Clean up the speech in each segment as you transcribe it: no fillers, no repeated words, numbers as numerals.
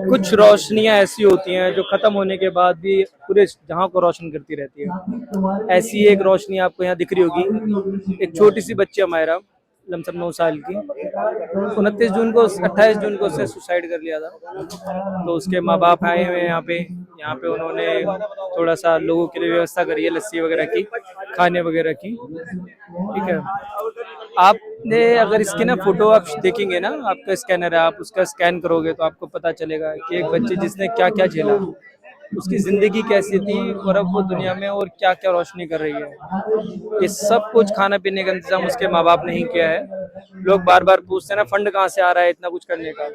कुछ रोशनियां ऐसी होती हैं जो खत्म होने के बाद भी पूरे जहां को रोशन करती रहती है। ऐसी एक रोशनी आपको यहाँ दिख रही होगी। एक छोटी सी बच्ची हमारा लमसम 9 साल की, 28 जून को उसने सुसाइड कर लिया था। तो उसके माँ बाप आए हुए हैं यहाँ पे उन्होंने थोड़ा सा लोगों के लिए व्यवस्था करी है, लस्सी वगैरह की, खाने वगैरह की। ठीक है, आपने अगर इसकी ना फोटो आप देखेंगे ना, आपका स्कैनर है, आप उसका स्कैन करोगे तो आपको पता चलेगा कि एक बच्चे जिसने क्या क्या झेला, उसकी जिंदगी कैसी थी और अब वो दुनिया में और क्या क्या रोशनी कर रही है। ये सब कुछ खाना पीने का इंतजाम उसके माँ बाप ने ही किया है। लोग बार बार पूछते हैं ना, फंड कहाँ से आ रहा है इतना कुछ करने का।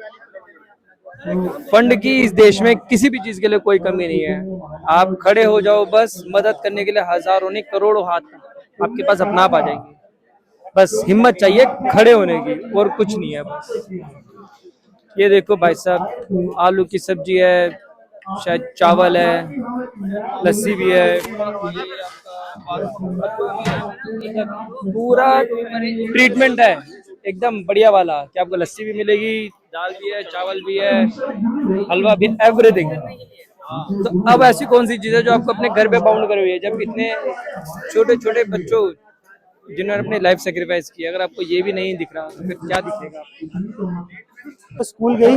फंड की इस देश में किसी भी चीज के लिए कोई कमी नहीं है। आप खड़े हो जाओ, बस मदद करने के लिए हजारों नहीं करोड़ों हाथ आपके पास अपना आप आ जाएंगे। बस हिम्मत चाहिए खड़े होने की, और कुछ नहीं है बस। ये देखो भाई साहब, आलू की सब्जी है, शायद चावल है, लस्सी भी है, पूरा ट्रीटमेंट है एकदम बढ़िया वाला, कि आपको लस्सी भी मिलेगी, दाल भी है, चावल भी है, हलवा भी, एवरीथिंग। तो अब ऐसी कौन सी चीज है जो आपको अपने घर पे बाउंड करी हुई है, जब इतने छोटे छोटे बच्चों जिन्होंने अपनी लाइफ सेक्रीफाइस की, अगर आपको ये भी नहीं दिख रहा तो फिर क्या दिखेगा। स्कूल गई,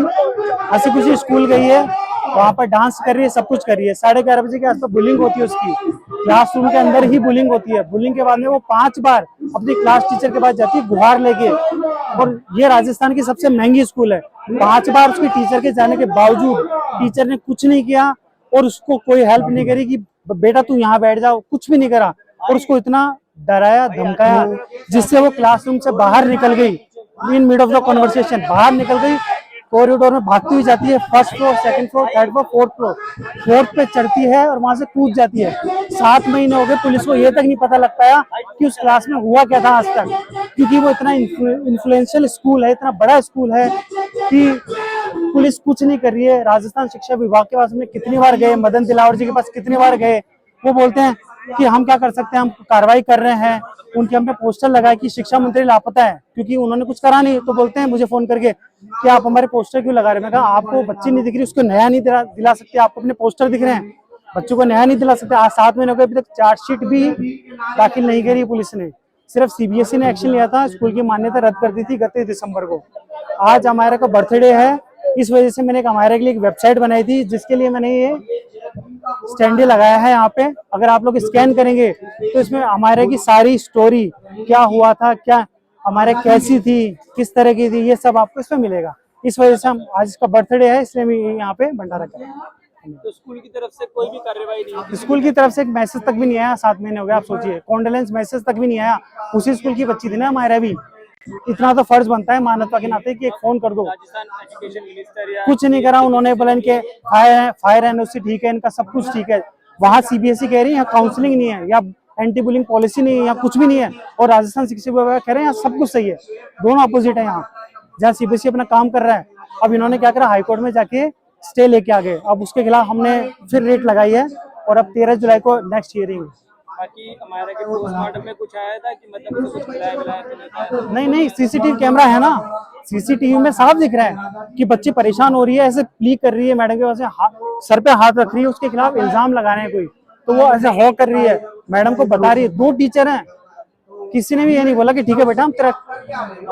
हंसी खुशी स्कूल गई है, वहाँ पर डांस कर रही है, सब कुछ कर रही है। 11:30 बजे के आसपास बुलिंग होती है उसकी, क्लासरूम के अंदर ही बुलिंग होती है। बुलिंग के बाद में वो 5 बार अपनी क्लास टीचर के पास जाती है गुहार लेके, और ये राजस्थान की सबसे महंगी स्कूल है। 5 बार उसकी टीचर के जाने के बावजूद टीचर ने कुछ नहीं किया, और उसको कोई हेल्प नहीं करी कि बेटा तू यहाँ बैठ जाओ, कुछ भी नहीं करा। और उसको इतना डराया धमकाया जिससे वो क्लासरूम से बाहर निकल गई। In mid of the conversation बाहर निकल गई, कॉरिडोर में भागती हुई जाती है, 1st floor, 2nd floor, 3rd floor, 4th floor, 4th पे चढ़ती है और वहां से कूद जाती है। 7 महीने हो गए, पुलिस को ये तक नहीं पता लग पाया कि उस क्लास में हुआ क्या था आज तक, क्योंकि वो इतना इन्फ्लुएंशियल स्कूल है, इतना बड़ा स्कूल है कि पुलिस कुछ नहीं कर रही है। राजस्थान शिक्षा विभाग के पास हमने कितनी बार गए, मदन दिलावर जी के पास कितनी बार गए, वो बोलते हैं कि हम क्या कर सकते हैं, हम कार्रवाई कर रहे हैं। उनके हमने पोस्टर लगाए कि शिक्षा मंत्री लापता है, क्योंकि उन्होंने कुछ करा नहीं। तो बोलते हैं मुझे फोन करके कि आप हमारे पोस्टर क्यों लगा रहे हैं। मैं कहा आपको बच्ची नहीं दिख रही, उसको नया नहीं दिला सकते, आपको अपने पोस्टर दिख रहे हैं, बच्चों को नया नहीं दिला सकते। आज 7 महीने हो गए, अभी तक चार्जशीट भी दाखिल नहीं करी पुलिस ने। सिर्फ सीबीएसई ने एक्शन लिया था, स्कूल की मान्यता रद्द कर दी थी 31 दिसंबर को। आज हमारे का बर्थडे है, इस वजह से मैंने हमारे के लिए एक वेबसाइट बनाई थी, जिसके लिए मैंने ये स्टैंड लगाया है। यहाँ पे अगर आप लोग स्कैन करेंगे तो इसमें हमारे की सारी स्टोरी, क्या हुआ था, क्या हमारे कैसी थी, किस तरह की थी, ये सब आपको इसमें मिलेगा। इस वजह से हम आज इसका बर्थडे है, इसलिए हम यहाँ पे भंडारा कर रहे हैं। तो स्कूल की तरफ से कोई भी कार्रवाई नहीं? स्कूल की तरफ से एक मैसेज तक भी नहीं आया, 7 महीने हो गए, आप सोचिए, कॉन्डोलेंस मैसेज तक भी नहीं आया। उसी स्कूल की बच्ची थी ना हमारा भी। इतना तो फर्ज बनता है मानवता के नाते कि एक फोन कर दो। कुछ नहीं करा उन्होंने, बोला इनके फायर एनओसी ठीक है, इनका सब कुछ ठीक है। वहाँ सीबीएसई कह रही है काउंसलिंग नहीं है, या एंटी बुलिंग पॉलिसी नहीं है, या कुछ भी नहीं है, और राजस्थान शिक्षा विभाग कह रहे हैं यहाँ सब कुछ सही है। दोनों अपोजिट है यहाँ, जहाँ सीबीएसई अपना काम कर रहा है। अब इन्होंने क्या करा, हाईकोर्ट में जाके स्टे लेके आ गए। अब उसके खिलाफ हमने फिर रेट लगाई है, और अब 13 जुलाई को नेक्स्ट हियरिंग। बाकी हमारे के पोस्टमार्टम में कुछ आया था कि मतलब कुछ खिलाया? नहीं, सीसीटीवी कैमरा है ना, सीसीटीवी में साफ दिख रहा है कि बच्ची परेशान हो रही है, ऐसे प्ली कर रही है मैडम के पास, सर पे हाथ रख रही है, उसके खिलाफ इल्जाम लगा रहे हैं कोई, तो वो ऐसे हो कर रही है, मैडम को बता रही है। 2 टीचर हैं, किसी ने भी ये नहीं बोला कि ठीक है बेटा हम तेरा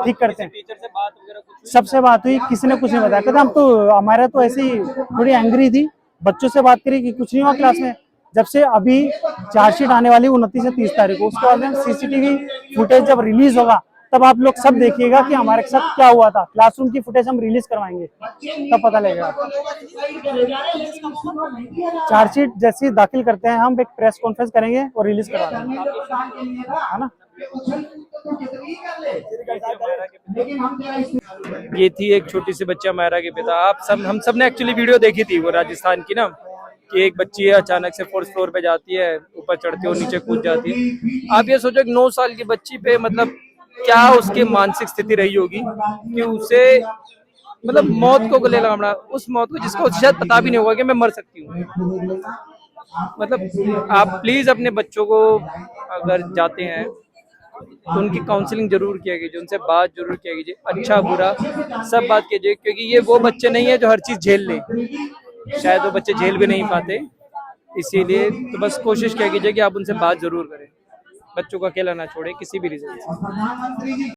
ठीक करते हैं। टीचर से बात वगैरह सबसे बात हुई, किसी ने कुछ नहीं बताया, कहते हम तो हमारा तो ऐसे ही थोड़ी एंग्री थी, बच्चों से बात करी कि कुछ नहीं हुआ क्लास में। जब से अभी चार्जशीट आने वाली 29 से 30 तारीख को, उसके बाद में सीसीटीवी फुटेज जब रिलीज होगा तब आप लोग सब देखिएगा कि हमारे साथ क्या हुआ था। क्लासरूम की फुटेज हम रिलीज करवाएंगे, तब पता लगेगा। चार्जशीट जैसे दाखिल करते हैं हम, एक प्रेस कॉन्फ्रेंस करेंगे और रिलीज करवा देंगे, है ना। ये थी एक छोटी सी बच्ची हमारा के पिता। हम सब ने एक्चुअली वीडियो देखी थी वो राजस्थान की ना, कि एक बच्ची है अचानक से 4th फ्लोर पे जाती है, ऊपर चढ़ती है और नीचे कूद जाती है। आप ये सोचो कि 9 साल की बच्ची पे मतलब क्या उसकी मानसिक स्थिति रही होगी कि उसे मतलब मौत को गले लगाना, उस मौत को जिसको शायद पता भी नहीं होगा कि मैं मर सकती हूँ। मतलब आप प्लीज अपने बच्चों को अगर जाते हैं, तो उनकी काउंसलिंग जरूर किया कीजिए, उनसे बात जरूर किया कीजिए, अच्छा बुरा सब बात कीजिए, क्योंकि ये वो बच्चे नहीं है जो हर चीज़ झेल ले, शायद वो बच्चे झेल भी नहीं पाते। इसीलिए तो बस कोशिश किया कीजिए कि आप उनसे बात जरूर करें, बच्चों को अकेला ना छोड़े किसी भी रीजन से।